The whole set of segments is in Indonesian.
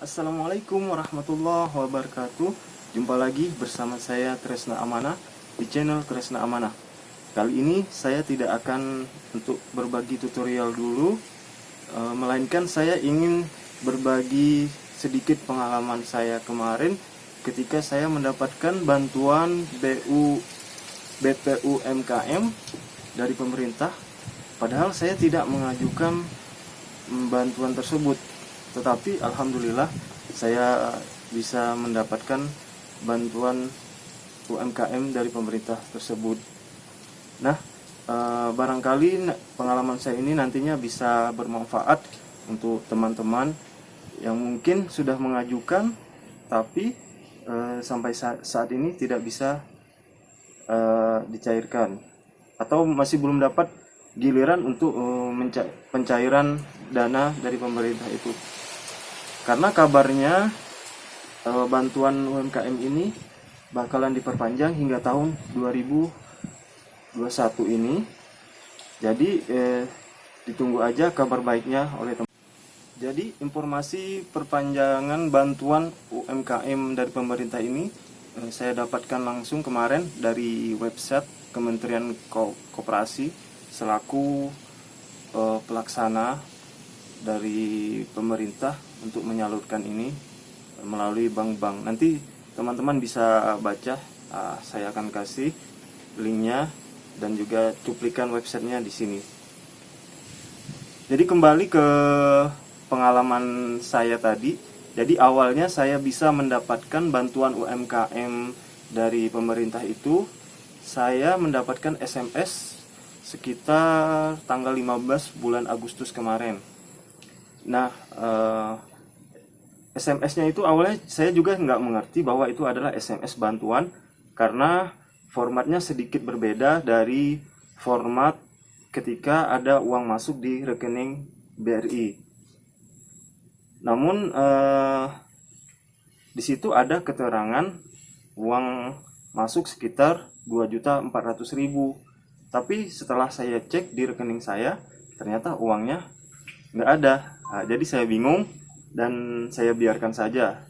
Assalamualaikum warahmatullahi wabarakatuh. Jumpa lagi bersama saya Tresna Amanah di channel Tresna Amanah. Kali ini saya tidak akan untuk berbagi tutorial dulu, melainkan saya ingin berbagi sedikit pengalaman saya kemarin ketika saya mendapatkan bantuan BPU MKM dari pemerintah. Padahal saya tidak mengajukan bantuan tersebut, tetapi alhamdulillah saya bisa mendapatkan bantuan UMKM dari pemerintah tersebut. Nah, barangkali pengalaman saya ini nantinya bisa bermanfaat untuk teman-teman yang mungkin sudah mengajukan tapi sampai saat ini tidak bisa dicairkan atau masih belum dapat giliran untuk pencairan dana dari pemerintah itu. Karena kabarnya bantuan UMKM ini bakalan diperpanjang hingga tahun 2021 ini. Jadi ditunggu aja kabar baiknya oleh teman. Jadi informasi perpanjangan bantuan UMKM dari pemerintah ini saya dapatkan langsung kemarin dari website Kementerian Koperasi selaku pelaksana dari pemerintah untuk menyalurkan ini melalui bank-bank. Nanti teman-teman bisa baca, saya akan kasih linknya dan juga cuplikan websitenya di sini. Jadi kembali ke pengalaman saya tadi. Jadi awalnya saya bisa mendapatkan bantuan UMKM dari pemerintah itu, saya mendapatkan SMS sekitar tanggal 15 bulan Agustus kemarin. Nah, SMS-nya itu awalnya saya juga nggak mengerti bahwa itu adalah SMS bantuan karena formatnya sedikit berbeda dari format ketika ada uang masuk di rekening BRI. Namun di situ ada keterangan uang masuk sekitar 2.400.000. Tapi setelah saya cek di rekening saya, ternyata uangnya nggak ada. Nah, jadi saya bingung dan saya biarkan saja.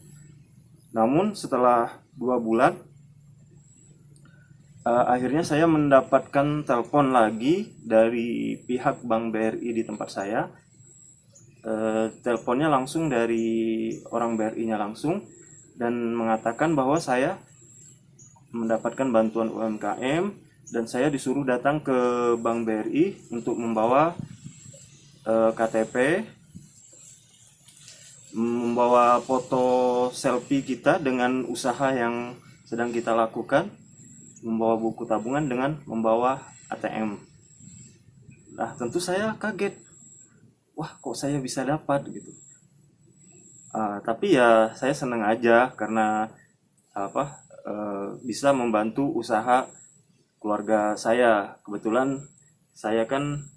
Namun setelah 2 bulan, akhirnya saya mendapatkan telepon lagi dari pihak Bank BRI di tempat saya. Teleponnya langsung dari orang BRI-nya langsung dan mengatakan bahwa saya mendapatkan bantuan UMKM dan saya disuruh datang ke Bank BRI untuk membawa KTP, membawa foto selfie kita dengan usaha yang sedang kita lakukan, membawa buku tabungan dengan membawa ATM. Nah, tentu saya kaget. Wah, kok saya bisa dapat gitu. Tapi ya saya senang aja karena bisa membantu usaha keluarga saya. Kebetulan saya kan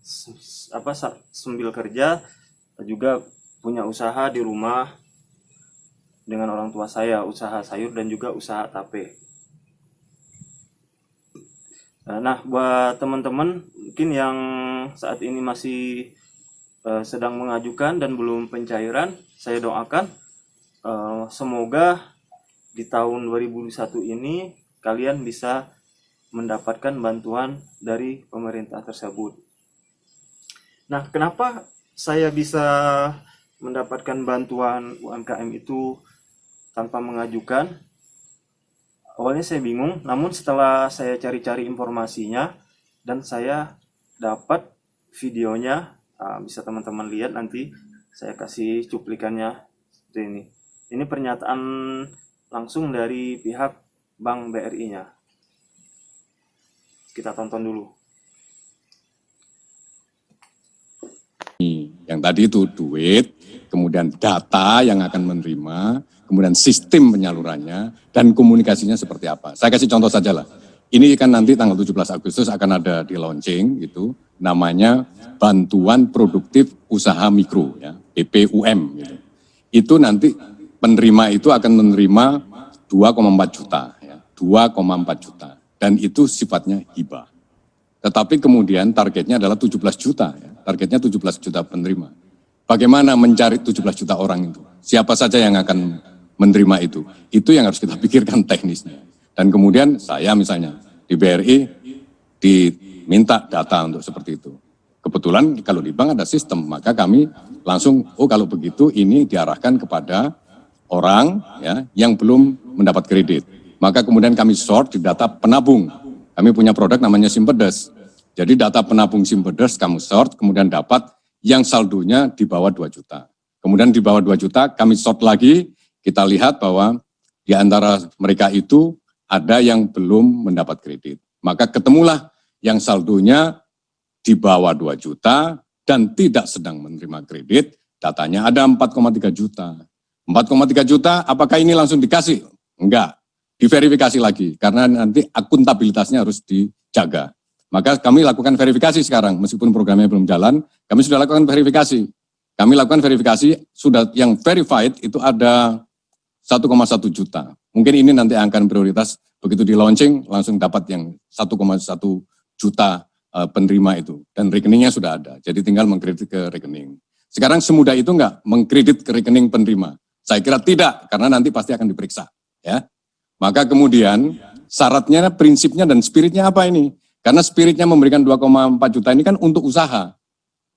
sambil kerja juga punya usaha di rumah dengan orang tua saya, usaha sayur dan juga usaha tape. Nah, buat teman-teman mungkin yang saat ini masih sedang mengajukan dan belum pencairan, saya doakan semoga di tahun 2021 ini kalian bisa mendapatkan bantuan dari pemerintah tersebut. Nah, kenapa saya bisa mendapatkan bantuan UMKM itu tanpa mengajukan? Awalnya saya bingung, namun setelah saya cari-cari informasinya dan saya dapat videonya, bisa teman-teman lihat nanti saya kasih cuplikannya seperti ini. Ini pernyataan langsung dari pihak Bank BRI-nya. Kita tonton dulu. Yang tadi itu duit, kemudian data yang akan menerima, kemudian sistem penyalurannya, dan komunikasinya seperti apa. Saya kasih contoh saja lah. Ini kan nanti tanggal 17 Agustus akan ada di launching, gitu, namanya Bantuan Produktif Usaha Mikro, ya, BPUM. Gitu. Itu nanti penerima itu akan menerima 2,4 juta, ya, 2,4 juta. Dan itu sifatnya hibah. Tetapi kemudian targetnya adalah 17 juta, ya. Targetnya 17 juta penerima. Bagaimana mencari 17 juta orang itu? siapa saja yang akan menerima itu. Itu yang harus kita pikirkan teknisnya. Dan kemudian saya misalnya di BRI diminta data untuk seperti itu. Kebetulan kalau di bank ada sistem, maka kami langsung, oh kalau begitu ini diarahkan kepada orang ya yang belum mendapat kredit. Maka kemudian kami sort di data penabung. Kami punya produk namanya Simpedes. Jadi data penabung Simpedes kamu sort, kemudian dapat yang saldonya di bawah 2 juta. Kemudian di bawah 2 juta kami sort lagi, kita lihat bahwa di antara mereka itu ada yang belum mendapat kredit. Maka ketemulah yang saldonya di bawah 2 juta dan tidak sedang menerima kredit, datanya ada 4,3 juta. 4,3 juta, apakah ini langsung dikasih? Enggak, diverifikasi lagi, karena nanti akuntabilitasnya harus dijaga. Maka kami lakukan verifikasi sekarang, meskipun programnya belum jalan, kami sudah lakukan verifikasi. Kami lakukan verifikasi, sudah yang verified itu ada 1,1 juta. Mungkin ini nanti akan prioritas, begitu di launching langsung dapat yang 1,1 juta penerima itu. Dan rekeningnya sudah ada, jadi tinggal mengkredit ke rekening. Sekarang semudah itu enggak mengkredit ke rekening penerima? Saya kira tidak, karena nanti pasti akan diperiksa. Ya. Maka kemudian syaratnya, prinsipnya dan spiritnya apa ini? Karena spiritnya memberikan 2,4 juta ini kan untuk usaha.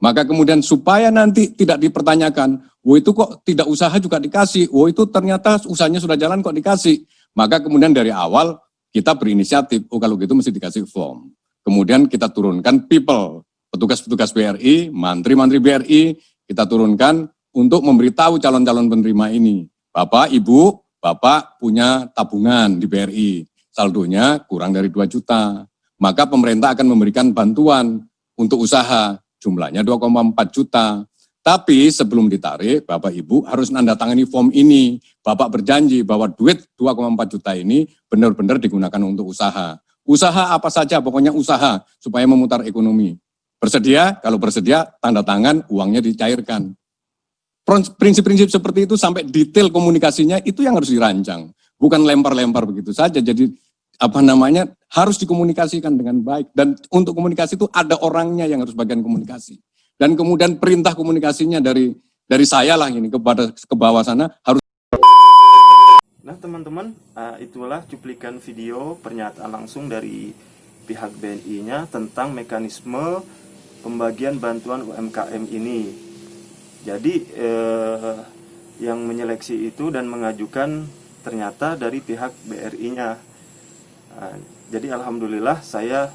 Maka kemudian supaya nanti tidak dipertanyakan, oh itu kok tidak usaha juga dikasih, oh itu ternyata usahanya sudah jalan kok dikasih. Maka kemudian dari awal kita berinisiatif, oh kalau gitu mesti dikasih form. Kemudian kita turunkan people, petugas-petugas BRI, mantri-mantri BRI, kita turunkan untuk memberitahu calon-calon penerima ini. Bapak, Ibu, Bapak punya tabungan di BRI, saldonya kurang dari 2 juta. Maka pemerintah akan memberikan bantuan untuk usaha, jumlahnya 2,4 juta. Tapi sebelum ditarik, Bapak Ibu harus nandatangani form ini. Bapak berjanji bahwa duit 2,4 juta ini benar-benar digunakan untuk usaha. Usaha apa saja, pokoknya usaha supaya memutar ekonomi. Bersedia? Kalau bersedia, tanda tangan, uangnya dicairkan. Prinsip-prinsip seperti itu sampai detail komunikasinya itu yang harus dirancang. Bukan lempar-lempar begitu saja. Jadi harus dikomunikasikan dengan baik. Dan untuk komunikasi itu ada orangnya yang harus bagian komunikasi. Dan kemudian perintah komunikasinya dari saya lah ini ke bawah sana harus. Nah teman-teman, itulah cuplikan video pernyataan langsung dari pihak BNI-nya tentang mekanisme pembagian bantuan UMKM ini. Jadi yang menyeleksi itu dan mengajukan ternyata dari pihak BRI-nya. Jadi alhamdulillah saya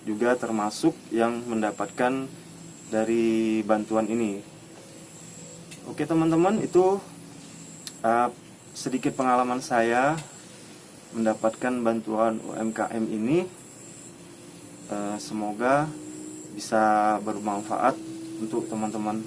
juga termasuk yang mendapatkan dari bantuan ini. Oke teman-teman, itu sedikit pengalaman saya mendapatkan bantuan UMKM ini. Semoga bisa bermanfaat untuk teman-teman